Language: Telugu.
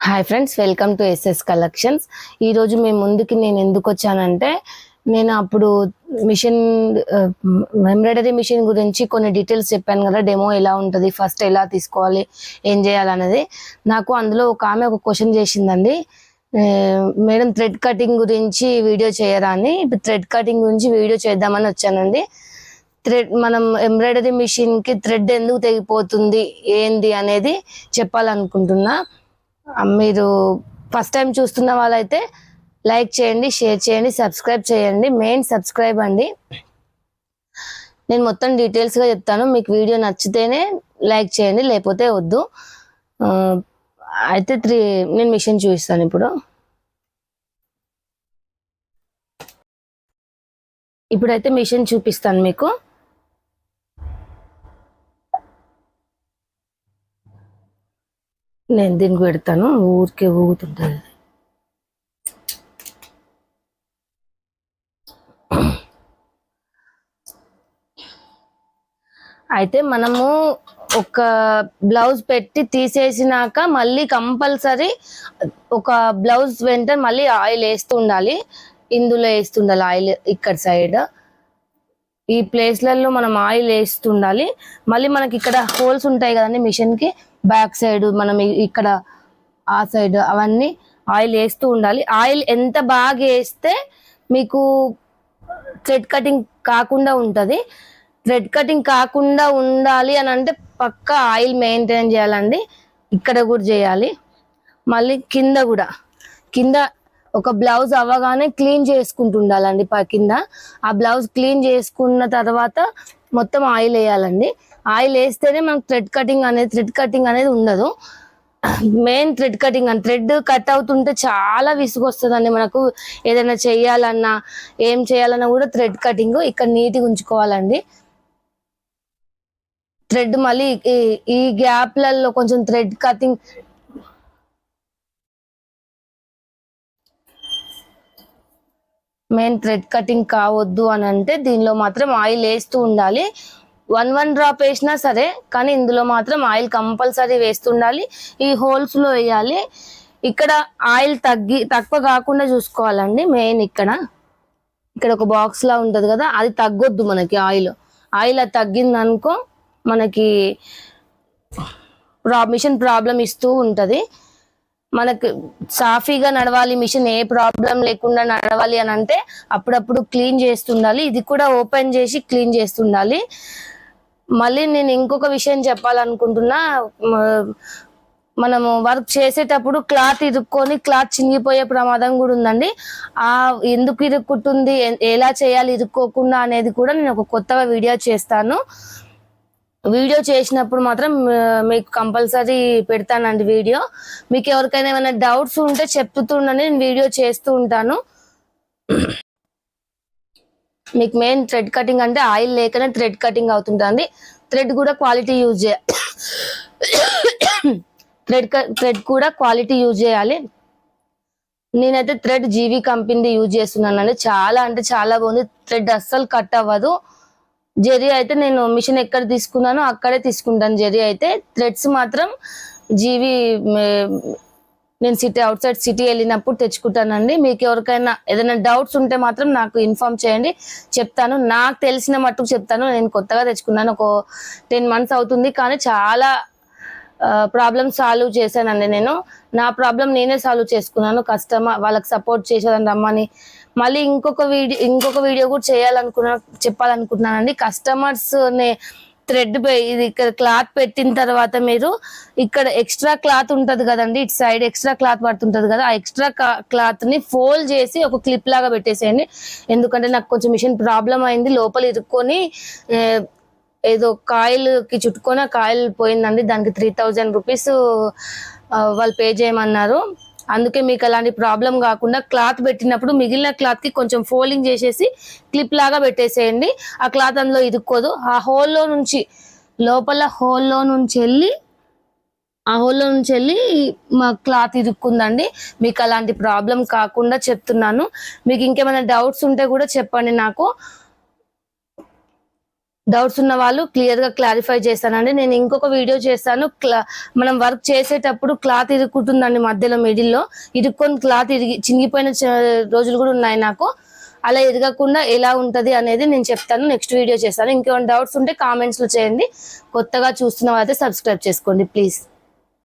Hi friends, welcome to SS collections. ఈరోజు మేము ముందుకి నేను ఎందుకు వచ్చానంటే, నేను అప్పుడు మిషన్ ఎంబ్రాయిడరీ మిషన్ గురించి కొన్ని డీటెయిల్స్ చెప్పాను కదా, డెమో ఎలా ఉంటుంది, ఫస్ట్ ఎలా తీసుకోవాలి, ఏం చేయాలనేది. నాకు అందులో ఒక ఆమె ఒక క్వశ్చన్ చేసిందండి, మేడం థ్రెడ్ కటింగ్ గురించి వీడియో చేయరా అని. ఇప్పుడు థ్రెడ్ కటింగ్ గురించి వీడియో చేద్దామని వచ్చానండి. మనం ఎంబ్రాయిడరీ మిషన్కి థ్రెడ్ ఎందుకు తెగిపోతుంది ఏంది అనేది చెప్పాలనుకుంటున్నా. మీరు ఫస్ట్ టైం చూస్తున్న వాళ్ళైతే లైక్ చేయండి, షేర్ చేయండి, సబ్స్క్రైబ్ చేయండి. మెయిన్ సబ్స్క్రైబ్ అండి. నేను మొత్తం డీటెయిల్స్గా చెప్తాను. మీకు వీడియో నచ్చితేనే లైక్ చేయండి, లేకపోతే వద్దు. అయితే నేను మిషన్ చూపిస్తాను. ఇప్పుడైతే మిషన్ చూపిస్తాను మీకు. నేను దీనికి పెడతాను, ఊరికే ఊగుతుంటుంది. అయితే మనము ఒక బ్లౌజ్ పెట్టి తీసేసినాక మళ్ళీ కంపల్సరీ ఒక బ్లౌజ్ వెంట మళ్ళీ ఆయిల్ వేస్తూ ఉండాలి. ఇందులో వేస్తుండాలి ఆయిల్, ఇక్కడ సైడ్ ఈ ప్లేస్లలో మనం ఆయిల్ వేస్తుండాలి. మళ్ళీ మనకి ఇక్కడ హోల్స్ ఉంటాయి కదండి మిషన్కి, బ్యాక్ సైడ్ మనం ఇక్కడ ఆ సైడ్ అవన్నీ ఆయిల్ వేస్తూ ఉండాలి. ఆయిల్ ఎంత బాగా వేస్తే మీకు థ్రెడ్ కటింగ్ కాకుండా ఉంటుంది. థ్రెడ్ కటింగ్ కాకుండా ఉండాలి అని అంటే పక్కా ఆయిల్ మెయింటైన్ చేయాలండి. ఇక్కడ కూడా చేయాలి. మళ్ళీ కింద ఒక బ్లౌజ్ అవ్వగానే క్లీన్ చేసుకుంటూ ఉండాలండి. కింద ఆ బ్లౌజ్ క్లీన్ చేసుకున్న తర్వాత మొత్తం ఆయిల్ వేయాలండి. ఆయిల్ వేస్తేనే మనకు థ్రెడ్ కటింగ్ అనేది ఉండదు. మెయిన్ థ్రెడ్ కటింగ్ అని, థ్రెడ్ కట్ అవుతుంటే చాలా విసుగు వస్తుందండి మనకు. ఏదైనా చేయాలన్నా ఏం చేయాలన్నా కూడా థ్రెడ్ కటింగ్ ఇక్కడ నీట్గా ఉంచుకోవాలండి. థ్రెడ్ మళ్ళీ ఈ గ్యాప్లలో కొంచెం thread cutting main thread cutting కావద్దు అని అంటే దీనిలో మాత్రం ఆయిల్ వేస్తూ ఉండాలి. వన్ డ్రాప్ వేసినా సరే, కానీ ఇందులో మాత్రం ఆయిల్ కంపల్సరీ వేస్తుండాలి. ఈ హోల్స్ లో వేయాలి. ఇక్కడ ఆయిల్ తక్కువ కాకుండా చూసుకోవాలండి. మెయిన్ ఇక్కడ ఒక బాక్స్ లా ఉంటది కదా, అది తగ్గొద్దు మనకి. ఆయిల్ అది తగ్గింది అనుకో మనకి మిషన్ ప్రాబ్లం ఇస్తూ ఉంటది. మనకు సాఫీగా నడవాలి మిషన్, ఏ ప్రాబ్లం లేకుండా నడవాలి అని అంటే అప్పుడప్పుడు క్లీన్ చేస్తుండాలి. ఇది కూడా ఓపెన్ చేసి క్లీన్ చేస్తుండాలి. మళ్ళీ నేను ఇంకొక విషయం చెప్పాలనుకుంటున్నా. మనము వర్క్ చేసేటప్పుడు క్లాత్ ఇరుక్కొని క్లాత్ చినిగిపోయే ప్రమాదం కూడా ఉందండి. ఎందుకు ఇరుక్కుంటుంది, ఎలా చేయాలి ఇరుక్కోకుండా అనేది కూడా నేను ఒక కొత్తగా వీడియో చేస్తాను. వీడియో చేసినప్పుడు మాత్రం మీకు కంపల్సరీ పెడతానండి వీడియో. మీకు ఎవరికైనా ఏమైనా డౌట్స్ ఉంటే చెప్తుండని నేను వీడియో చేస్తూ ఉంటాను. మీకు మెయిన్ థ్రెడ్ కటింగ్ అంటే ఆయిల్ లేకనే థ్రెడ్ కటింగ్ అవుతుంటుంది. థ్రెడ్ కూడా క్వాలిటీ యూజ్ థ్రెడ్ కూడా క్వాలిటీ యూజ్ చేయాలి. నేనైతే థ్రెడ్ జీవి కంపెనీ యూజ్ చేస్తున్నానండి. చాలా అంటే చాలా బాగుంది. థ్రెడ్ అస్సలు కట్ అవ్వదు. జెరీ అయితే నేను మిషన్ ఎక్కడ తీసుకున్నానో అక్కడే తీసుకుంటాను. జెరీ అయితే థ్రెడ్స్ మాత్రం జీవి నేను అవుట్ సైడ్ సిటీ వెళ్ళినప్పుడు తెచ్చుకుంటానండి. మీకు ఎవరికైనా ఏదైనా డౌట్స్ ఉంటే మాత్రం నాకు ఇన్ఫార్మ్ చేయండి, చెప్తాను. నాకు తెలిసిన మట్టుకు చెప్తాను. నేను కొత్తగా తెచ్చుకున్నాను, ఒక 10 months అవుతుంది, కానీ చాలా ప్రాబ్లమ్ సాల్వ్ చేశానండి. నేను నా ప్రాబ్లం నేనే సాల్వ్ చేసుకున్నాను. కస్టమర్ వాళ్ళకి సపోర్ట్ చేసేదని రమ్మని మళ్ళీ ఇంకొక వీడియో కూడా చెప్పాలనుకుంటున్నానండి. కస్టమర్స్ థ్రెడ్ ఇది ఇక్కడ క్లాత్ పెట్టిన తర్వాత మీరు ఇక్కడ ఎక్స్ట్రా క్లాత్ ఉంటది కదండి, ఇటు సైడ్ ఎక్స్ట్రా క్లాత్ పడుతుంటది కదా, ఆ ఎక్స్ట్రా క్లాత్ ని ఫోల్డ్ చేసి ఒక క్లిప్ లాగా పెట్టేసేయండి. ఎందుకంటే నాకు కొంచెం మిషన్ ప్రాబ్లం అయింది, లోపల ఇరుక్కొని ఏదో కాయిల్ కి చుట్టుకొని ఆ కాయిల్ పోయిందండి. దానికి 3000 రూపీస్ వాళ్ళు పే చేయమన్నారు. అందుకే మీకు అలాంటి ప్రాబ్లం కాకుండా క్లాత్ పెట్టినప్పుడు మిగిలిన క్లాత్ కి కొంచెం ఫోల్డింగ్ చేసేసి క్లిప్ లాగా పెట్టేసేయండి. ఆ క్లాత్ అందులో ఇరుక్కోదు. ఆ హోల్లో నుంచి వెళ్ళి మా క్లాత్ ఇరుక్కుందండి. మీకు అలాంటి ప్రాబ్లం కాకుండా చెప్తున్నాను. మీకు ఇంకేమైనా డౌట్స్ ఉంటే కూడా చెప్పండి నాకు. డౌట్స్ ఉన్న వాళ్ళు క్లియర్ గా క్లారిఫై చేస్తానండి. నేను ఇంకొక వీడియో చేస్తాను. మనం వర్క్ చేసేటప్పుడు క్లాత్ ఇరుక్కుంటుందండి, మధ్యలో మిడిల్లో ఇరుక్కొని క్లాత్ చినిగిపోయిన రోజులు కూడా ఉన్నాయి నాకు. అలా ఎదగకుండా ఎలా ఉంటది అనేది నేను చెప్తాను, నెక్స్ట్ వీడియో చేస్తాను. ఇంకేమైనా డౌట్స్ ఉంటే కామెంట్స్ లో చేయండి. కొత్తగా చూస్తున్న వాళ్ళైతే సబ్స్క్రైబ్ చేసుకోండి ప్లీజ్.